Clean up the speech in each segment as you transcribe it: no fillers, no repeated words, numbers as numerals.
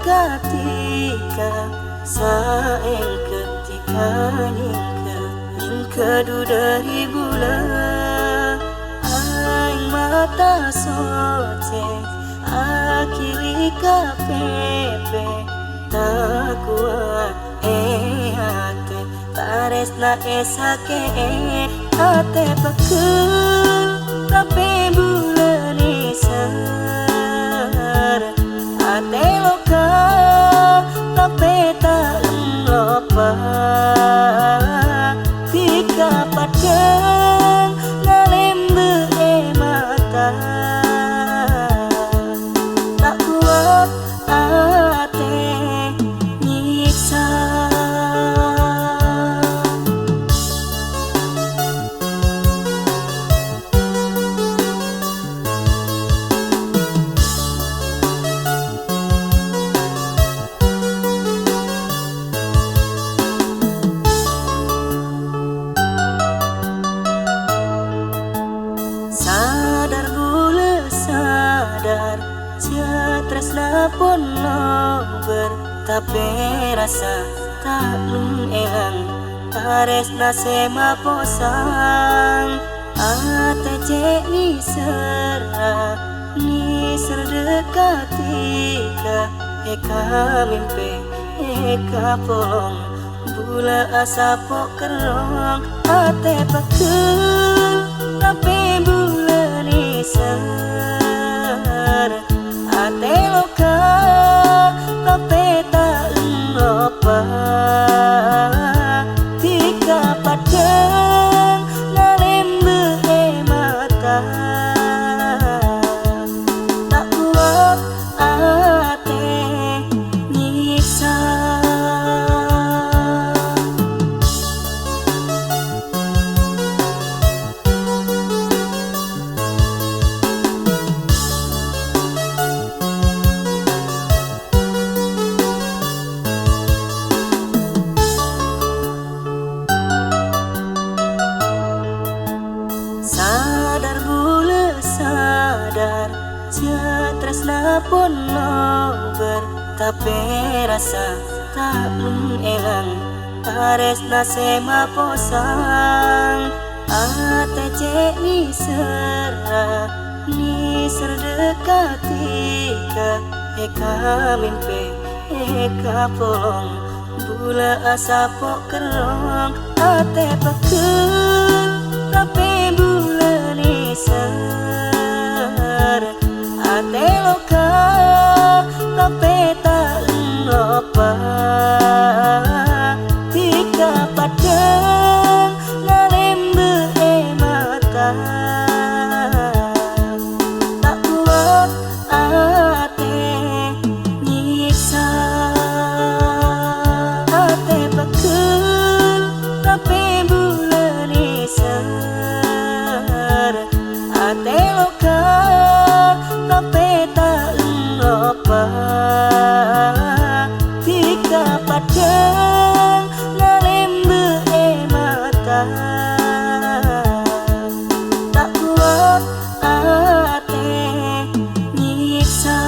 ketika saeng ketika ningka du dari bulan aing mata soce akili kapepe tak kuat hate taresna esake hate pekeun tapi bulan isar hate loka tapi tak lupa tika padang ngalembe mata tak kuat hate nyiksa. Sadar bule sadar tresna pun nober tapi rasa tak elang taresna sema posang ate cek ni ser dekatika eka mimpi eka polong bula asa pok kerong ate pakeun tapi bulan isar ate loka tapi tak lupa tika padang ngalembe mata tak kuat ate nyiksa. sadar Tresna pun nober tapi rasa tak elang Aresna sema posang ate cek ni serah ni serdeketika eka mimpi eka polong bula asa pok kerong ate pekun tapi bula ni ser ate loka tapi tak lupa tika padang ngalem mata tak kuat ate nyiksa ate pekun tapi bulan isar ate loka tapi tak lupa tika padang ngalem mata tak kuat ate nyiksa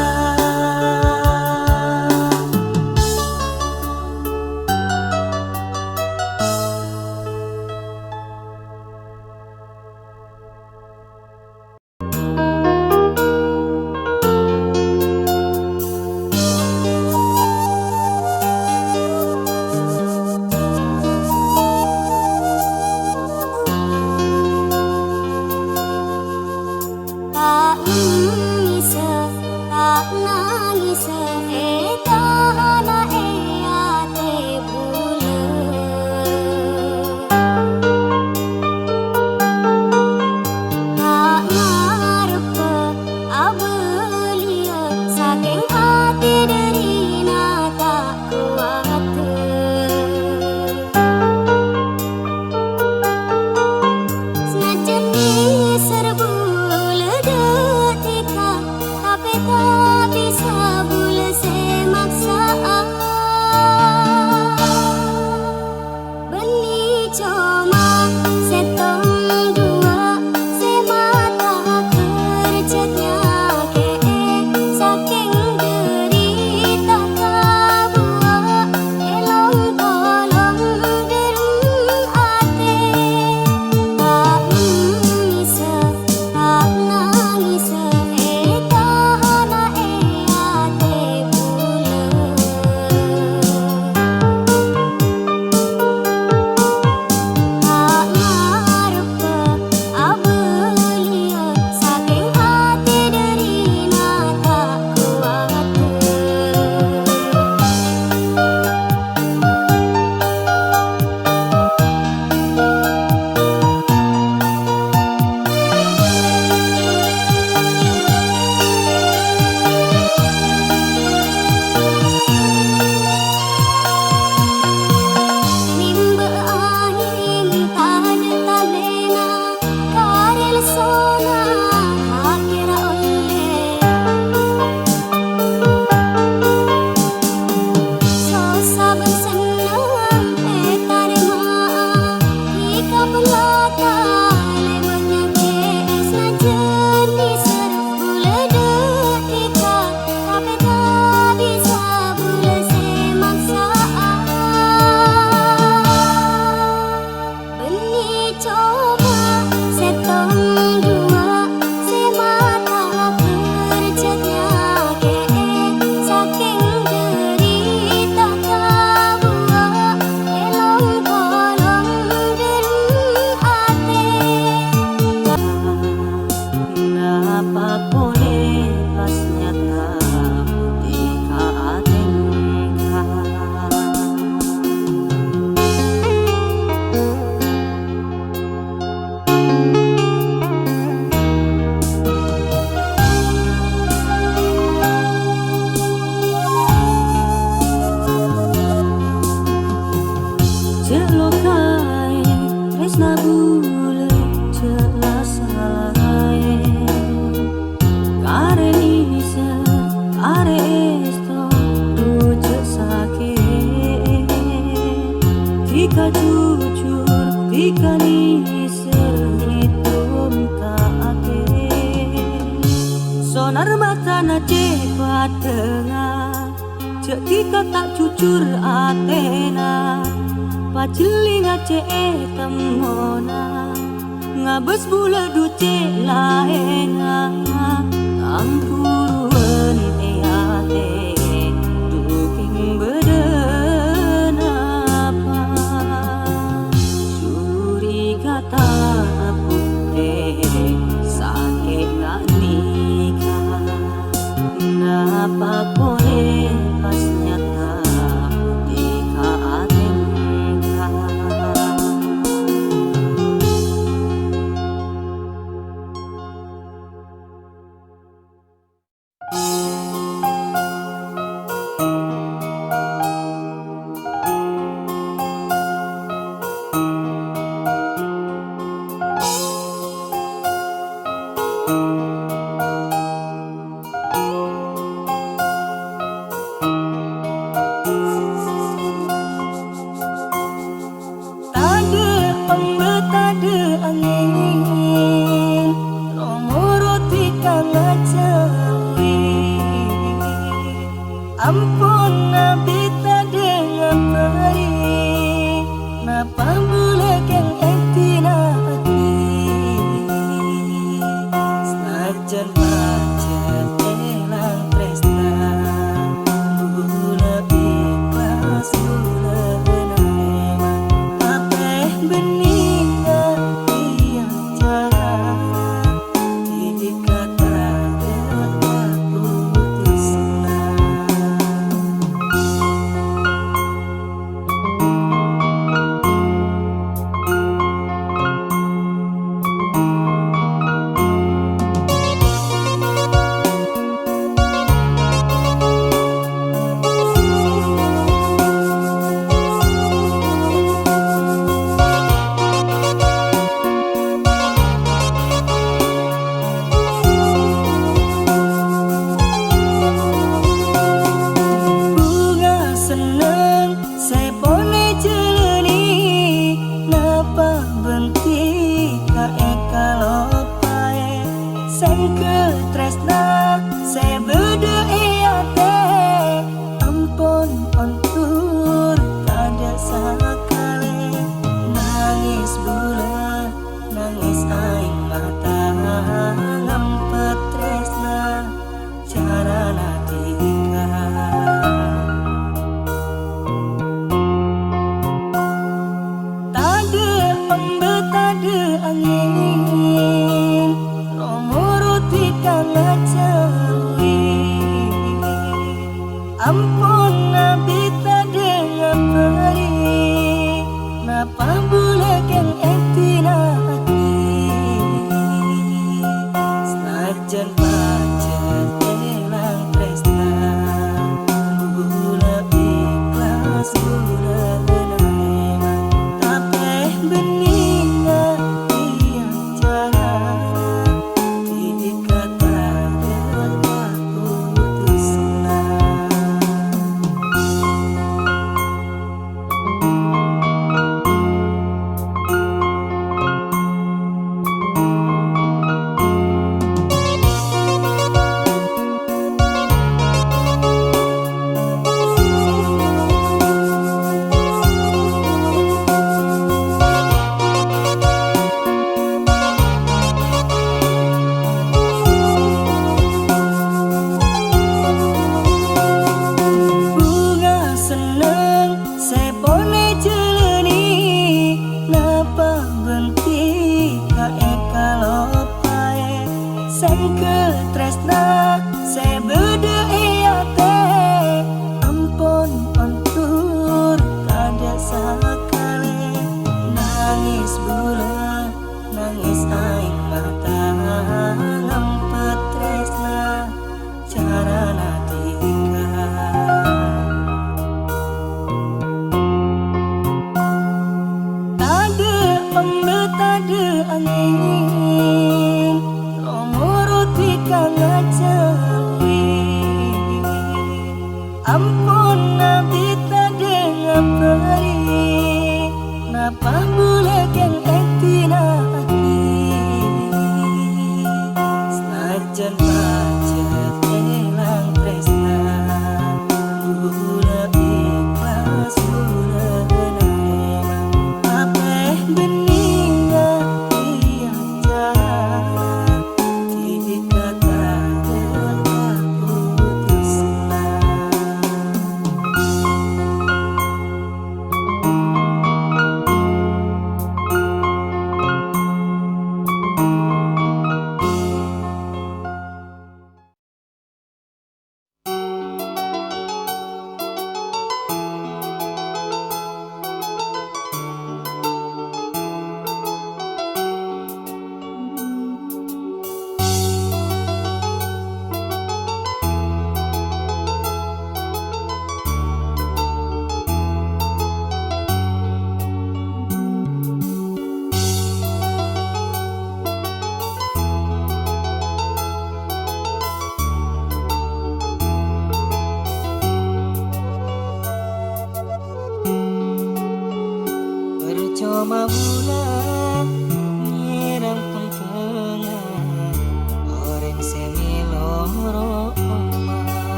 serbu lega tika tapi tak bisa sonar mata na cepat dengar, cek tika tak jujur atena, pajeling ace temona, ngabes bula duce lahenga, ampuruan ate, duking bedenapa, curiga tak putih, sakit nak nikah, napa boleh pas nyata tika atemka. Ampun nabi tak dengan beri, napa boleh keng entina hati, senajan pacar elang tresna, bula ikhlas bula benema, apa beninga yang jalan, tika tak dapat putusna. Tresna saya berdua ate, ampun ontur ada sakale, nangis bulan nangis aing mata ngampet tresna cara natika. Tade ombet tade angin, nomor tika ngaca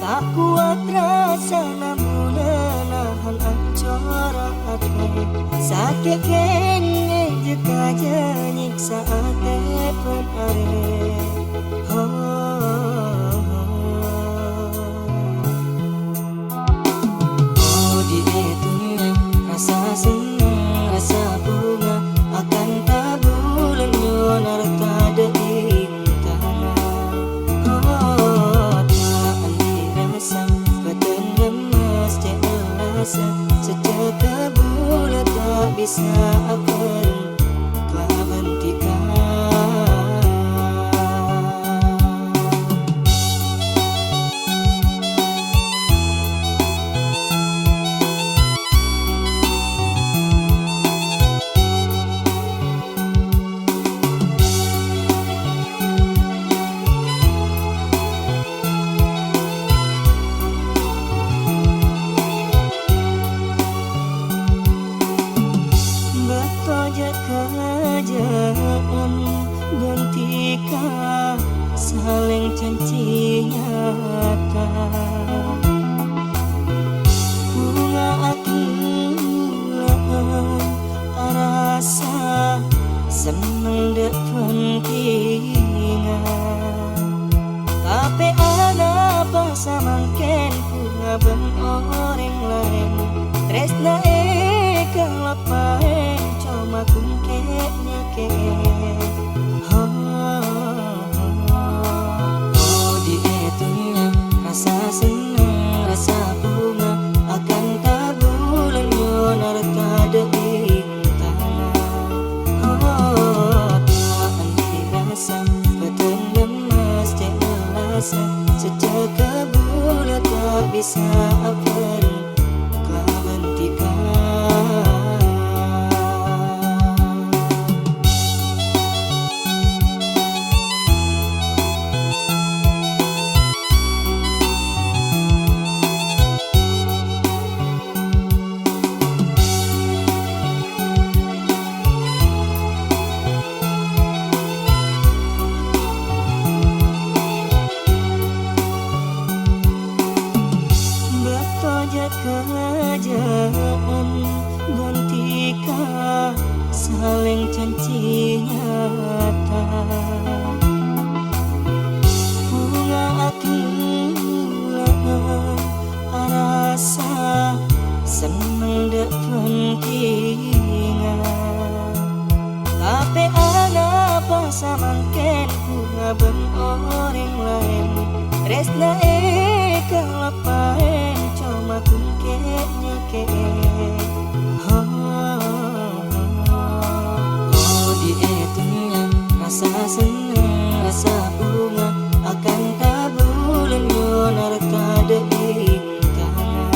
Tak kuat rasa namun nahan ancora hati. Sakit kenge jika nyiksa ate penare. Oh diitunya rasa senang rasa bunga akan tabulan nyonar tada intana. Oh tak dirasa beten lemas cek elasa sejak bulan tak bisa akan telah hentikan. Kerajaan gantikan saling janji nyata. Bunga akulah rasa seneng dek pentingan. Tapi ada bangsa mangken bunga ben orang lain. Tresna kalau paen cuma kungketnya ke. Oh diitunya rasa senang rasa bunga akan tabulan nyonar tada intana. Oh tak dirasa beten lemas cek elasa sejak bulan tak bisa akan telah hentikan. Kerajaan gantikan saling janji nyata. Bunga akulah rasa seneng dek pentingan. Tapi ada bangsa mangken bunga ben orang lain. Resna kalau paen cuma kungketnya ke. Oh diitunya rasa senang rasa bunga akan tabulan nyonar tada intana.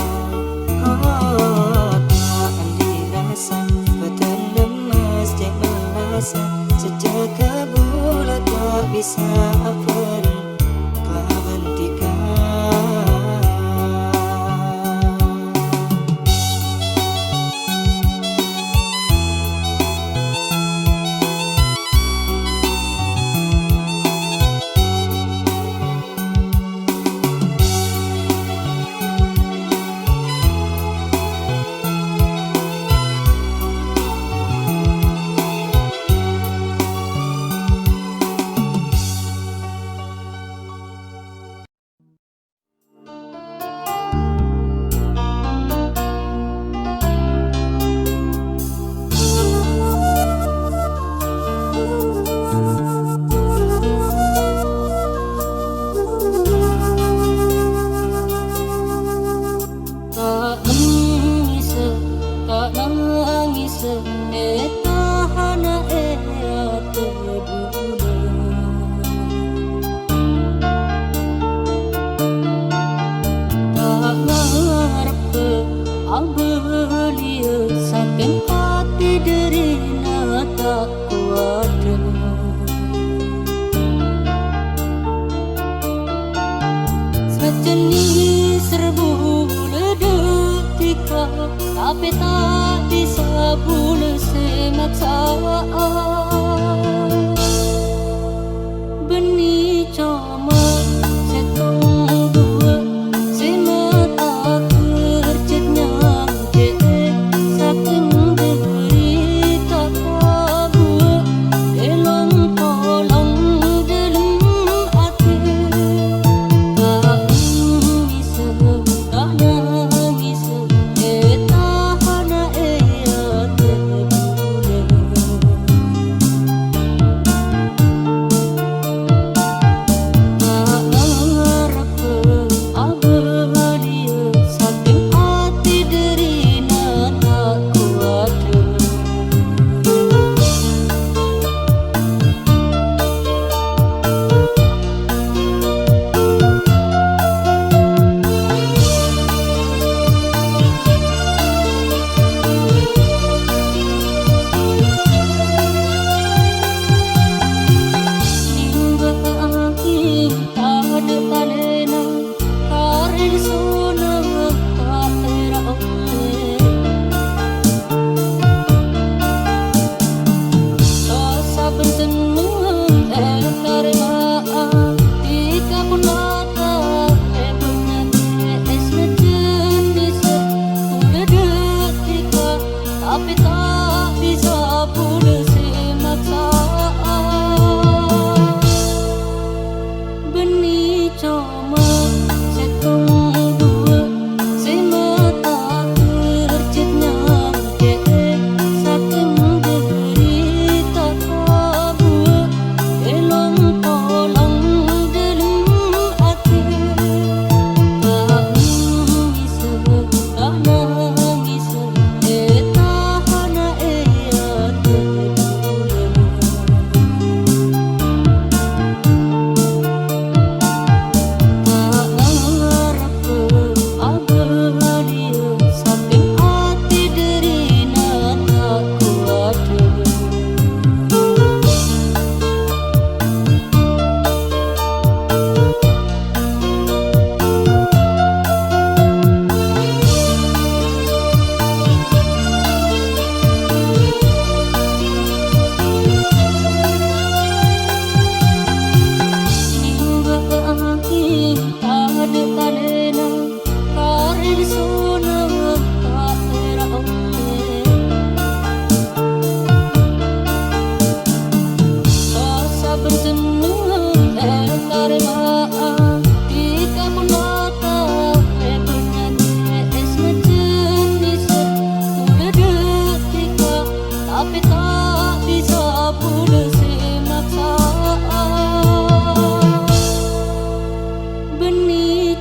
Oh tak dirasa beten lemas cek melasa sejak bulan tak bisa akan telah hentikan. Sejenis serbu ledetika, tapi tak bisa bule semaksa. Benih cuma setong dua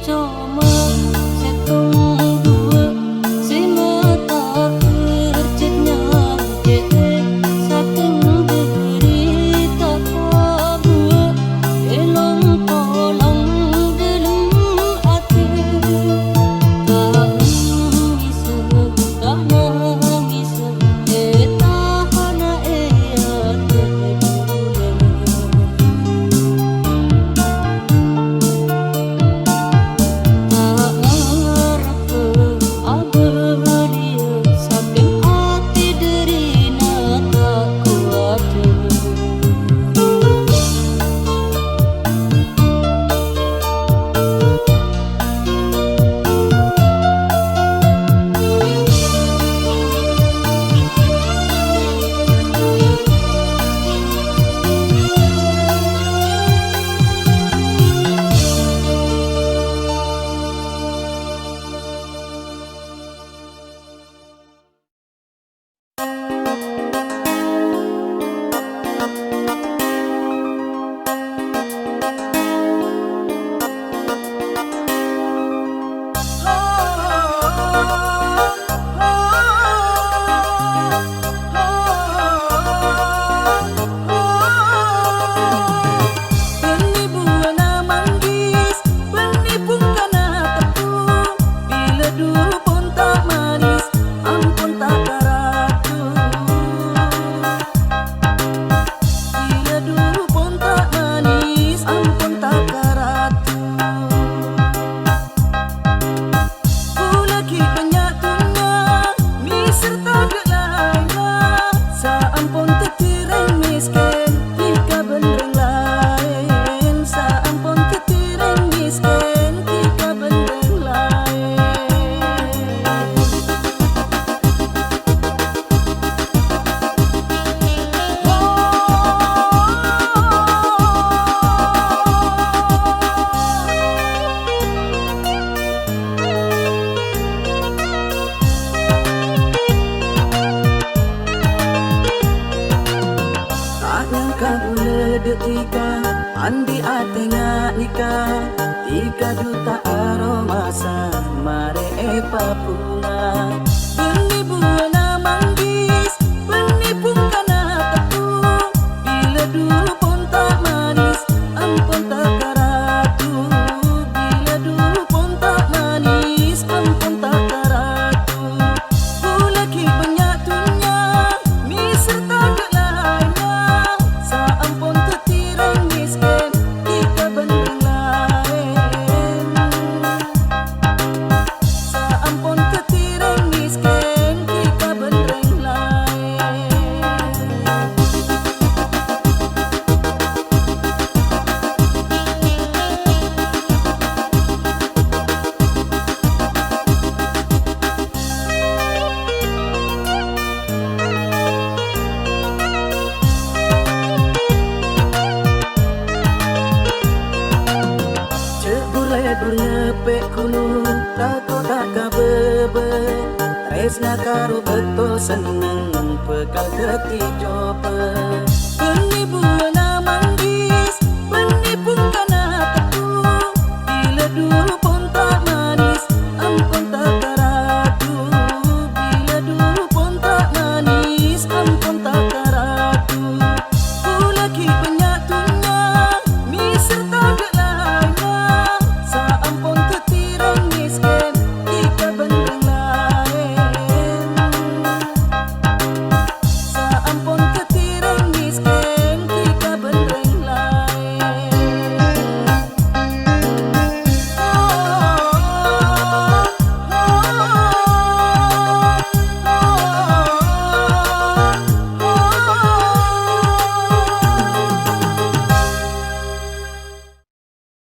cuma setong dua si mata kerjanya jek saking derita kabua elong tolong dalam hati tak nangis etahana eyat Andi atenya nikah 3 juta aromasa mare papunga Beni buana manggis Beni pungkana tetu Bila dulu pun tak manis Ampun tak karatu Bila dulu pun tak manis Ampun tak karatu Bulaki banyak tunya Misir tak lainnya Sa ampun tetirang miskin Ika bendeng lain Sa ampun tetirang miskin Ika bendeng lain Dur nyepek kuno takut tak kabebe Tresna karo betul seneng pekal keti coba Beni buana